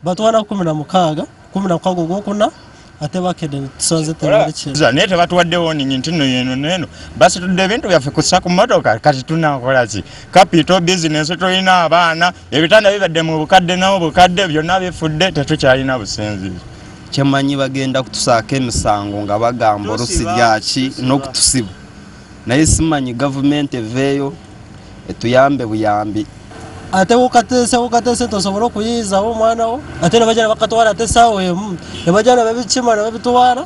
batwana 16 ogwokuna ate bakedde tusanze tebalikira naye tebatuwadde warning nti nno yeno neno basi tudde ebintu byaffe kussa ku mmotoka kati tunakola ki capital business tulina abaana ebitanda bibadde mu bukadde nabo bukadde byonna bifudde tetukyalina businzizo kyemanyi bagenda kutusaako emisango nga bagamba olusi lyaki n'okutusiba naye simanyi gavumenti eveeyo etuyambe buyambi ate ukatese tosobola okuyiizawo omwana wo ate nebajana bakatwala ate saawa emu nebajana babikima nebabitwala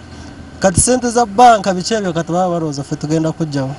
kati sente za banka biki ebyo kati baba balowooza ffe tugenda kujjawo